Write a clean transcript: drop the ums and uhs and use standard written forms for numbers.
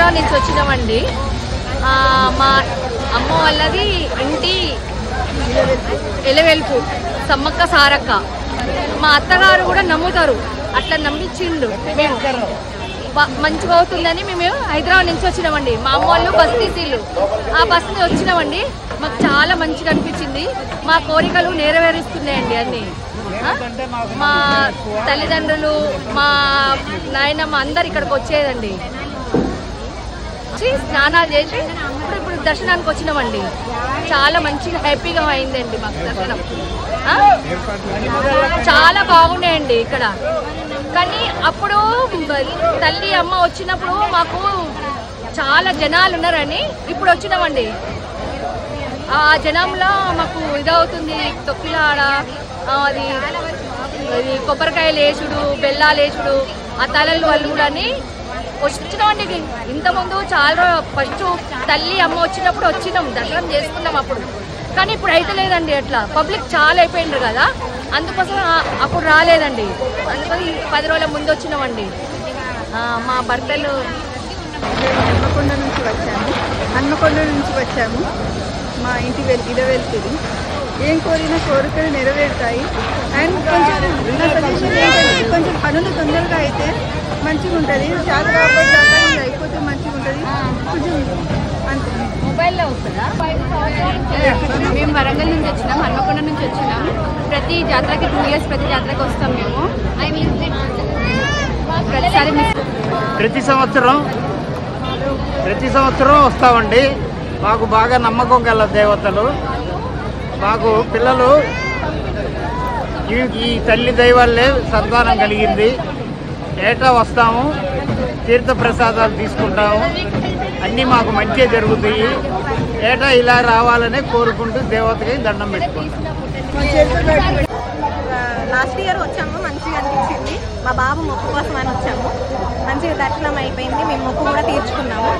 హైదరాబాద్ నుంచి వచ్చినామండి. మా అమ్మ వాళ్ళది ఇంటి ఎలవెల్పు సమ్మక్క సారక్క. మా అత్తగారు కూడా నమ్ముతారు, అట్లా నమ్మించిండు. మేము మంచిగా అవుతుందని మేము హైదరాబాద్ నుంచి వచ్చినామండి. మా అమ్మ వాళ్ళు బస్ తీసిళ్ళు, ఆ బస్ని వచ్చినామండి. మాకు చాలా మంచిగా అనిపించింది. మా కోరికలు నెరవేరుస్తున్నాయండి అన్నీ. మా తల్లిదండ్రులు, మా నాయనమ్మ అందరు ఇక్కడికి వచ్చేదండి. స్నానాలు చేసి ఇప్పుడు దర్శనానికి వచ్చినామండి. చాలా మంచిగా హ్యాపీగా అయిందండి మాకు దర్శనం. చాలా బాగున్నాయండి ఇక్కడ. కానీ అప్పుడు తల్లి అమ్మ వచ్చినప్పుడు మాకు చాలా జనాలు ఉన్నారని ఇప్పుడు వచ్చినామండి. ఆ జనంలో మాకు ఇదవుతుంది, తొక్కిలాడ, అది కొబ్బరికాయలు వేసుడు, బెల్లాలు వేసుడు, ఆ తలలు అల్లుడని వచ్చినామండి. ఇంతకుముందు చాలా ఫస్ట్ తల్లి అమ్మ వచ్చినప్పుడు వచ్చినాం, దర్శనం చేసుకున్నాం అప్పుడు. కానీ ఇప్పుడు అయితే లేదండి, అట్లా పబ్లిక్ చాలా అయిపోయిండ్రు కదా, అందుకోసం అప్పుడు రాలేదండి. అందుకని 10 రోజుల ముందు వచ్చినామండి. మా భర్తలు హన్మకొండ నుంచి వచ్చాము. మా ఇంటి ఇలవెల్పుది. ఏం కోరినా కోరికలు నెరవేరుతాయి. అండ్ కొంచెం నా సజెషన్ ఏంటంటే కొంచెం పనులు తొందరగా అయితే మంచిగా ఉంటుంది. జాతర అయిపోతే మంచిగా ఉంటుంది. కొంచెం అంతే. మొబైల్లో వస్తుందా? మేము వరంగల్ నుంచి వచ్చినాం, హన్మకొండ నుంచి వచ్చినాం. ప్రతి జాతరకి 2 years ప్రతి జాతరకి వస్తాం మేము. ప్రతి సంవత్సరం వస్తామండి. మాకు బాగా నమ్మకం గల దేవతలు. మాకు పిల్లలు ఈ తల్లి దైవాలే సంతానం కలిగింది. ఏటా వస్తాము, తీర్థ ప్రసాదాలు తీసుకుంటాము. అన్నీ మాకు మంచిగా జరుగుతాయి. ఏటా ఇలా రావాలనే కోరుకుంటూ దేవతకి దండం పెట్టుకుంటాం. లాస్ట్ ఇయర్ వచ్చాము, మంచిగా అనిపించింది. మా బాబు మొక్కు కోసం అని వచ్చాము, మంచిగా దర్శనం అయిపోయింది. మేము మొక్కు కూడా తీర్చుకున్నాము.